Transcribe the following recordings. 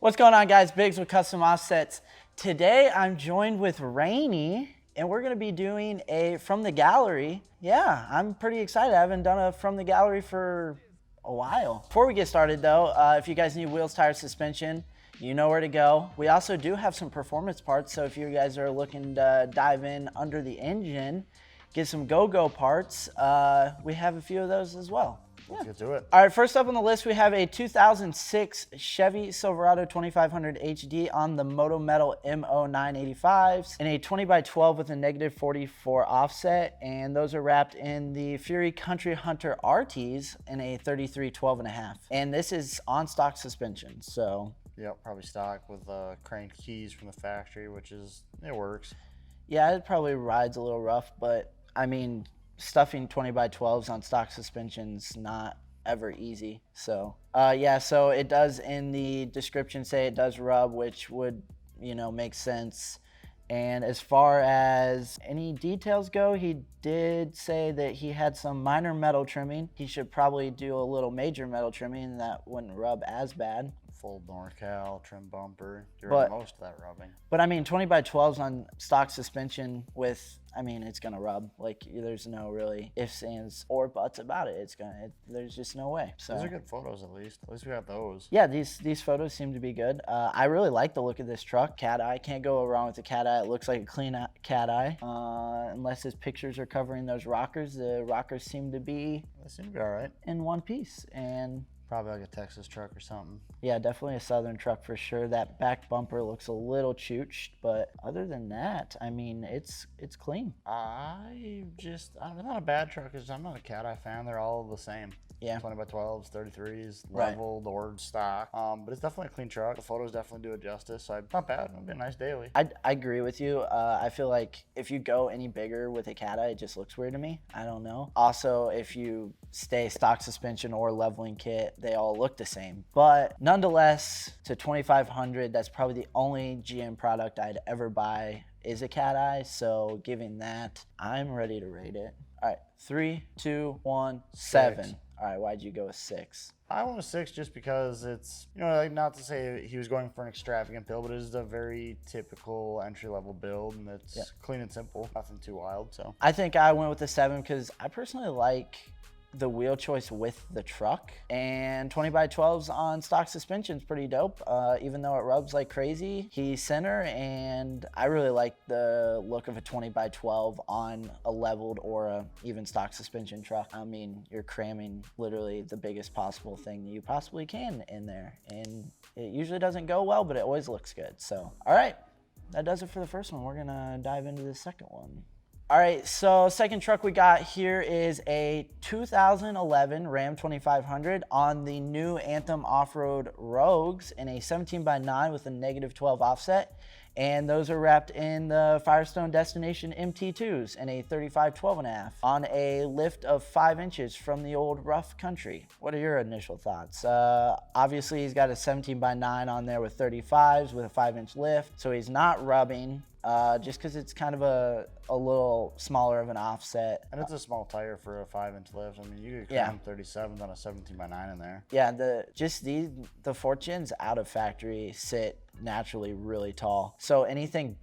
What's going on, guys? Biggs with Custom Offsets. Today I'm joined with Rainey and we're gonna be doing a From the Gallery. Yeah, I'm pretty excited. I haven't done a From the Gallery for a while. Before we get started though, if you guys need wheels, tires, suspension, you know where to go. We also do have some performance parts, so if you guys are looking to dive in under the engine, get some go-go parts, we have a few of those as well. Let's get to it. All right, first up on the list, we have a 2006 Chevy Silverado 2500 HD on the Moto Metal MO985s and a 20x12 with a -44 offset. And those are wrapped in the Fury Country Hunter RTs in a 33 12.5. And this is on stock suspension, so. Yep, probably stock with crank keys from the factory, which is, it works. Yeah, it probably rides a little rough, but I mean, stuffing 20x12s on stock suspension's not ever easy. So yeah, so it does in the description say it does rub, which would, you know, make sense. And as far as any details go, he did say that he had some minor metal trimming. He should probably do a little major metal trimming, and that wouldn't rub as bad. Full NorCal, trim bumper, get rid of most of that rubbing. But I mean, 20x12s on stock suspension with, I mean, it's gonna rub. Like, there's no really ifs, ands, or buts about it. There's just no way. So these are good photos, at least. At least we got those. Yeah, these photos seem to be good. I really like the look of this truck. Cat eye, can't go wrong with the cat eye. It looks like a clean cat eye. Unless his pictures are covering those rockers. The rockers seem to be. They seem to be all right. In one piece, and. Probably like a Texas truck or something. Yeah, definitely a Southern truck for sure. That back bumper looks a little chooched, but other than that, I mean, it's clean. I'm not a bad truck because I'm not a cat eye fan. They're all the same. Yeah. 20x12s, 33s, leveled or stock. But it's definitely a clean truck. The photos definitely do it justice. So not bad. It'll be a nice daily. I agree with you. I feel like if you go any bigger with a cat eye, it just looks weird to me. I don't know. Also, if you stay stock suspension or leveling kit, they all look the same. But nonetheless, to 2500, that's probably the only GM product I'd ever buy is a cat eye. So giving that, I'm ready to rate it. All right, 3, 2, 1, 7. 6. All right, why'd you go with 6? I went with 6 just because it's, you know, like, not to say he was going for an extravagant build, but it is a very typical entry-level build, and it's clean and simple, nothing too wild. So I think I went with the 7 because I personally like the wheel choice with the truck, and 20x12s on stock suspension is pretty dope. Even though it rubs like crazy, he's center, and I really like the look of a 20x12 on a leveled or a even stock suspension truck. I mean, you're cramming literally the biggest possible thing you possibly can in there, and it usually doesn't go well, but it always looks good. So all right, that does it for the first one. We're gonna dive into the second one. All right, so second truck we got here is a 2011 Ram 2500 on the new Anthem Off-Road Rogues in a 17x9 with a -12 offset. And those are wrapped in the Firestone Destination Mt2s in a 35 12.5 on a lift of 5 inches from the old rough country. What are your initial thoughts? Obviously, he's got a 17x9 on there with 35s with a 5-inch lift, so he's not rubbing. Just because it's kind of a little smaller of an offset. And it's a small tire for a 5-inch lift. I mean, you could cram 37s on a 17x9 in there. Yeah, the Fortunes out of factory sit naturally really tall. So anything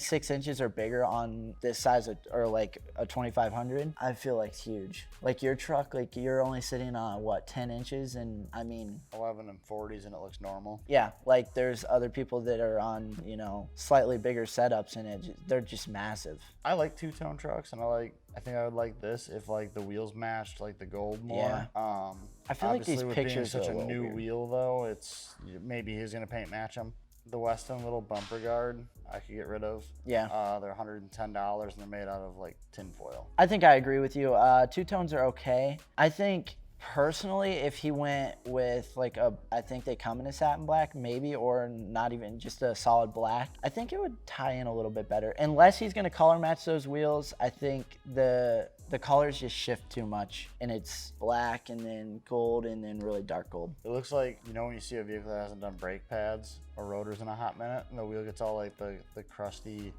6 inches or bigger on this size or like a 2500, I feel like it's huge. Like your truck, like you're only sitting on what, 10 inches, and I mean 11 and 40s, and it looks normal. Yeah, like there's other people that are on, you know, slightly bigger setups, and they're just massive. I like two-tone trucks, and I think I would like this if like the wheels matched like the gold more. Yeah. I feel like these pictures are such are a new weird. wheel though. It's maybe he's gonna paint match them. The Weston little bumper guard I could get rid of. Yeah. They're $110 and they're made out of like tin foil. I think I agree with you. Two-tones are okay. I think personally, if he went with like I think they come in a satin black maybe, or not even just a solid black, I think it would tie in a little bit better. Unless he's gonna color match those wheels, I think the colors just shift too much, and it's black and then gold and then really dark gold. It looks like, you know, when you see a vehicle that hasn't done brake pads or rotors in a hot minute, and the wheel gets all like the crusty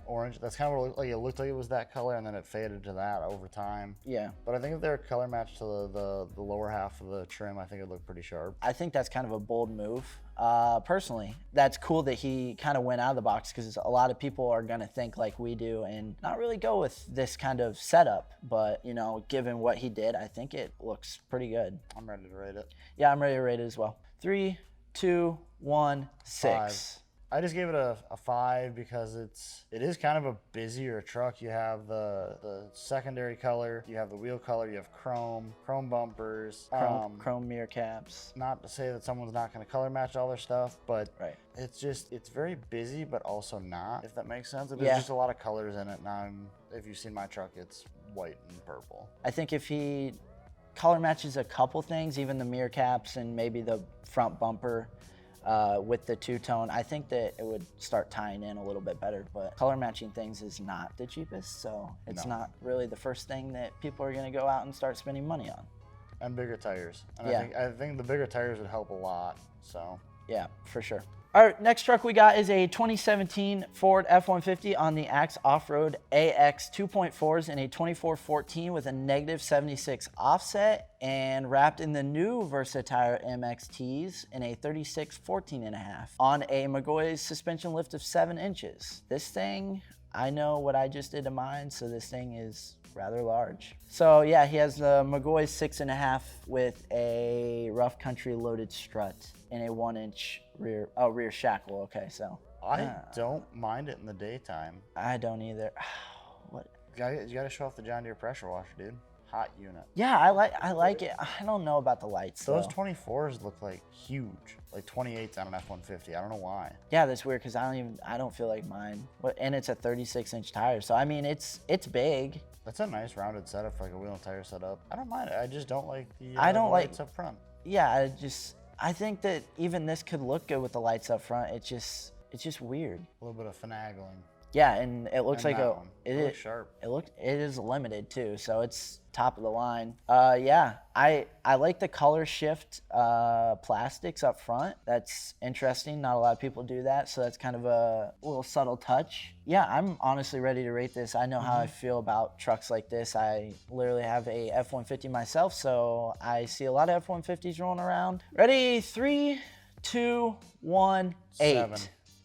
orange. That's kind of what it looked like. It looked like it was that color, and then it faded to that over time. Yeah. But I think if they're color matched to the lower half of the trim, I think it'd look pretty sharp. I think that's kind of a bold move. personally. That's cool that he kind of went out of the box, because a lot of people are going to think like we do and not really go with this kind of setup. But, you know, given what he did, I think it looks pretty good. I'm ready to rate it. Yeah, I'm ready to rate it as well. 3, 2, 1, 6. 5. I just gave it a 5 because it is kind of a busier truck. You have the secondary color, you have the wheel color, you have chrome bumpers, chrome mirror caps. Not to say that someone's not going to color match all their stuff, but right. It's very busy, but also not, if that makes sense. There's just a lot of colors in it. Now, if you've seen my truck, it's white and purple. I think if he color matches a couple things, even the mirror caps and maybe the front bumper, with the two-tone, I think that it would start tying in a little bit better. But color matching things is not the cheapest, so it's not really the first thing that people are going to go out and start spending money on. And bigger tires. And yeah. I think the bigger tires would help a lot. So yeah, for sure. All right, next truck we got is a 2017 Ford F-150 on the Axe Offroad Ax2.4s in a 2414 with a -76 offset, and wrapped in the new Versatyre Mxts in a 3614.5 on a McGaughys suspension lift of 7 inches. This thing, I know what I just did to mine, so this thing is rather large. So yeah, he has the McGaughys 6.5 with a rough country loaded strut and a 1-inch rear shackle. Okay, so I don't mind it in the daytime. I don't either. What? You gotta show off the John Deere pressure washer, dude. Hot unit. Yeah, I like it. I don't know about the lights. Those 24s look like huge, like 28s on an F-150. I don't know why. Yeah, that's weird because I don't feel like mine. And it's a 36-inch tire, so I mean it's big. That's a nice rounded setup for like a wheel and tire setup. I don't mind it. I just don't like the lights up front. Yeah, I think that even this could look good with the lights up front. It's just weird. A little bit of finagling. Yeah, and it looks like it is sharp. It is limited too, so it's top of the line. Yeah, I like the color shift plastics up front. That's interesting. Not a lot of people do that, so that's kind of a little subtle touch. Yeah, I'm honestly ready to rate this. I know how I feel about trucks like this. I literally have a F-150 myself, so I see a lot of F-150s rolling around. Ready? 3, 2, 1, 8. 7.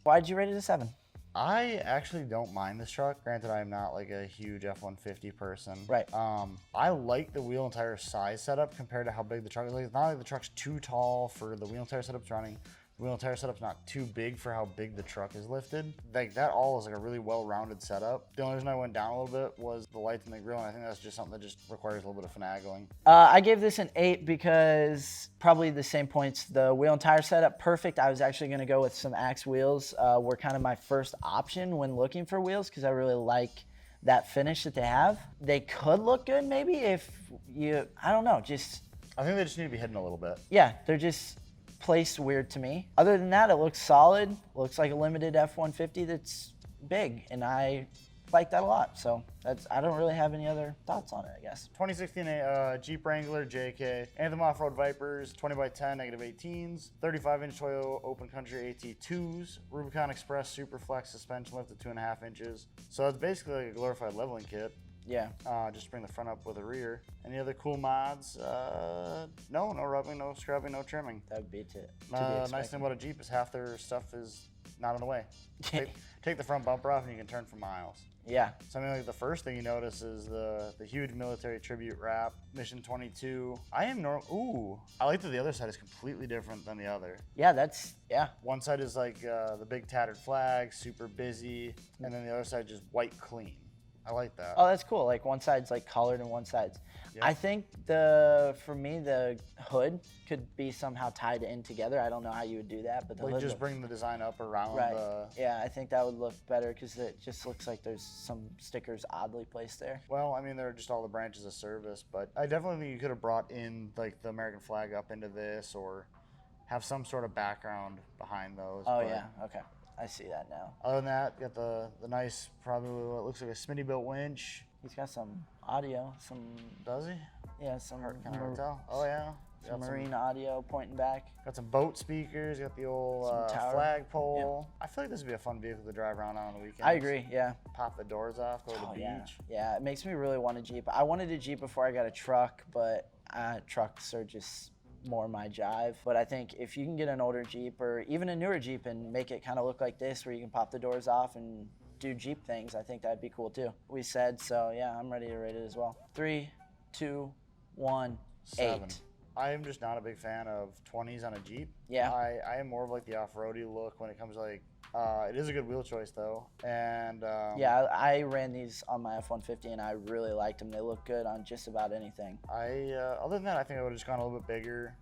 Why'd you rate it a 7? I actually don't mind this truck. Granted, I'm not like a huge F-150 person. Right. I like the wheel and tire size setup compared to how big the truck is. Like, it's not like the truck's too tall for the wheel and tire setup's running. The wheel and tire setup's not too big for how big the truck is lifted. Like, that all is like a really well-rounded setup. The only reason I went down a little bit was the lights and the grill, and I think that's just something that just requires a little bit of finagling. I gave this an 8 because probably the same points. The wheel and tire setup, perfect. I was actually going to go with some Axe wheels. Were kind of my first option when looking for wheels because I really like that finish that they have. They could look good maybe if you, I don't know, just... I think they just need to be hidden a little bit. Yeah, they're just placed weird to me. Other than that, it looks solid. Looks like a limited F-150 that's big, and I like that a lot. So I don't really have any other thoughts on it, I guess. 2016 Jeep Wrangler JK, Anthem Off-Road Vipers, 20x10 -18s, 35-inch Toyo Open Country AT2s, Rubicon Express Super Flex suspension lift at 2.5 inches. So it's basically like a glorified leveling kit. Yeah. Just bring the front up with the rear. Any other cool mods? No rubbing, no scrubbing, no trimming. That would be it. Nice thing about a Jeep is half their stuff is not in the way. Take the front bumper off and you can turn for miles. Yeah. So I mean, like the first thing you notice is the huge military tribute wrap, Mission 22. I like that the other side is completely different than the other. Yeah, yeah. One side is like the big tattered flag, super busy, and then the other side just white clean. I like that. Oh, that's cool. Like one side's like colored and one side's. Yep. I think for me, the hood could be somehow tied in together. I don't know how you would do that, but the hood just bring the design up around Yeah, I think that would look better because it just looks like there's some stickers oddly placed there. Well, I mean, they're just all the branches of service, but I definitely think you could have brought in like the American flag up into this or have some sort of background behind those. Oh, yeah. Okay. I see that now. Other than that, got the nice, probably what looks like a Smitty built winch. He's got some audio, Does he? Yeah, some. Hard to tell. Oh yeah. Some marine audio pointing back. Got some boat speakers. Got the old flagpole. Yep. I feel like this would be a fun vehicle to drive around on the weekend. I agree. Yeah. Pop the doors off. Go to the beach. Yeah. It makes me really want a Jeep. I wanted a Jeep before I got a truck, but trucks are just more my jive. But I think if you can get an older Jeep or even a newer Jeep and make it kind of look like this, where you can pop the doors off and do Jeep things, I think that'd be cool too. We said, so yeah, I'm ready to rate it as well. 3, 2, 1, 7. 8. I am just not a big fan of 20s on a Jeep. Yeah. I am more of like the off-roady look when it comes to like, it is a good wheel choice though. And yeah, I ran these on my F-150 and I really liked them. They look good on just about anything. Other than that, I think I would have just gone a little bit bigger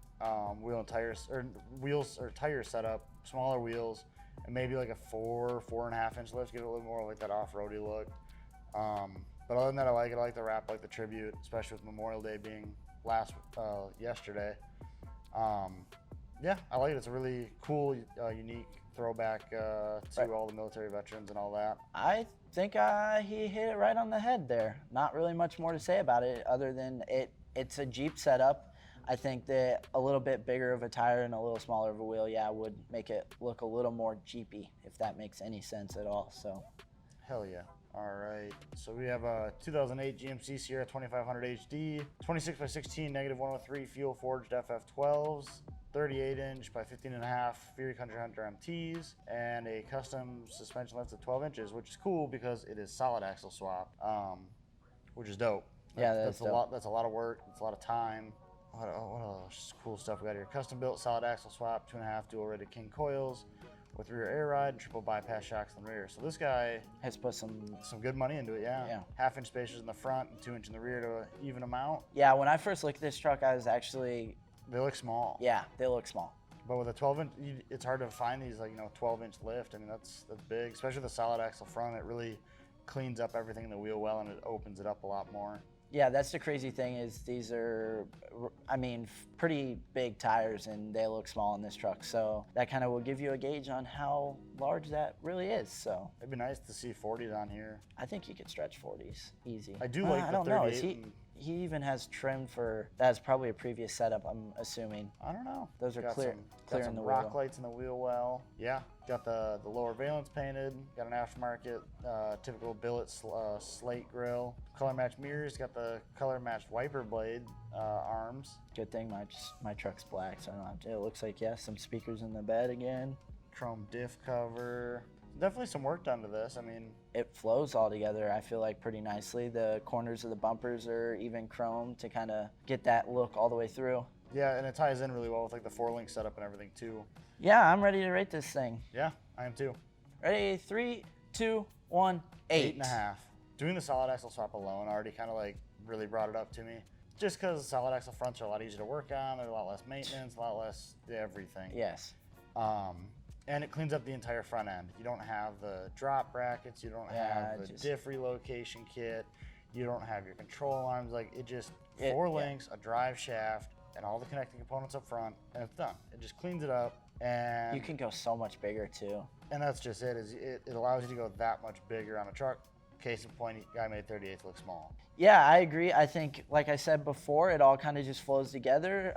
wheels or tire setup, smaller wheels, and maybe like a 4.5 inch lift, give it a little more like that off-roady look. But other than that, I like the wrap, like the tribute, especially with Memorial Day being yesterday. Yeah, I like it. It's a really cool, unique throwback to all the military veterans and all that. I think he hit it right on the head there. Not really much more to say about it other than it's a Jeep setup. I think that a little bit bigger of a tire and a little smaller of a wheel, yeah, would make it look a little more Jeepy, if that makes any sense at all. So, hell yeah. All right, so we have a 2008 GMC Sierra 2500 HD, 26x16 -103 fuel forged FF12s, 38 inch by 15.5 Fury Country Hunter MTs, and a custom suspension lift of 12 inches, which is cool because it is solid axle swap, which is dope. Yeah, that's dope. a lot. That's a lot of work. It's a lot of time. What else cool stuff we got here? Custom built solid axle swap, 2.5 dual rated King coils, with rear air ride, triple bypass shocks in the rear. So this guy has put some good money into it, yeah. Yeah. 1/2 inch spacers in the front and 2 inch in the rear to even them out. Yeah, when I first looked at this truck, I was actually... They look small. Yeah, they look small. But with a 12 inch, it's hard to find these 12 inch lift. I mean, that's big, especially the solid axle front. It really cleans up everything in the wheel well, and it opens it up a lot more. Yeah, that's the crazy thing is these are, I mean, pretty big tires and they look small in this truck. So that kind of will give you a gauge on how large that really is. So it'd be nice to see 40s on here. I think you could stretch 40s easy. I do like I the don't 38. know. He even has trim for, that's probably a previous setup, I'm assuming. I don't know. Those are got clear some in the rock wheel. lights in the wheel well. Yeah, got the lower valence painted. Got an aftermarket typical billet slate grill. Color matched mirrors. Got the color matched wiper blade arms. Good thing my truck's black, so I don't have to. It looks like, yeah, some speakers in the bed again. Chrome diff cover. Definitely some work done to this. I mean, it flows all together, I feel like, pretty nicely. The corners of the bumpers are even chrome to kind of get that look all the way through. Yeah, and it ties in really well with like the 4-link setup and everything too. Yeah, I'm ready to rate this thing. Yeah, I am too. Ready? 3, 2, 1, 8. 8.5. Doing the solid axle swap alone already kind of like really brought it up to me. Just because solid axle fronts are a lot easier to work on, there's a lot less maintenance, a lot less everything. Yes. And it cleans up the entire front end. You don't have the drop brackets, you don't have the diff relocation kit, you don't have your control arms. Like it just 4 links, a drive shaft, and all the connecting components up front, and it's done. It just cleans it up, and you can go so much bigger too. And that's just it. It allows you to go that much bigger on a truck. Case in point, guy made 38 look small. Yeah, I agree. I think, like I said before, it all kind of just flows together.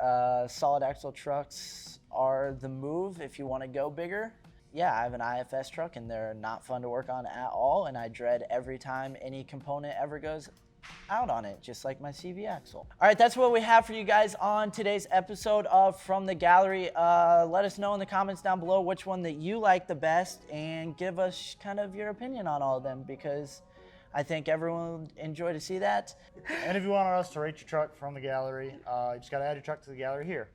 Solid axle trucks are the move if you want to go bigger. Yeah, I have an IFS truck and they're not fun to work on at all, and I dread every time any component ever goes out on it, just like my CV axle. All right, that's what we have for you guys on today's episode of From the Gallery. Let us know in the comments down below which one that you like the best and give us kind of your opinion on all of them, because I think everyone would enjoy to see that. And if you want us to rate your truck from the gallery, you just got to add your truck to the gallery here.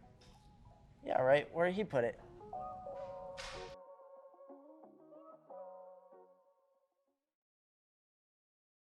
Yeah, right where he put it.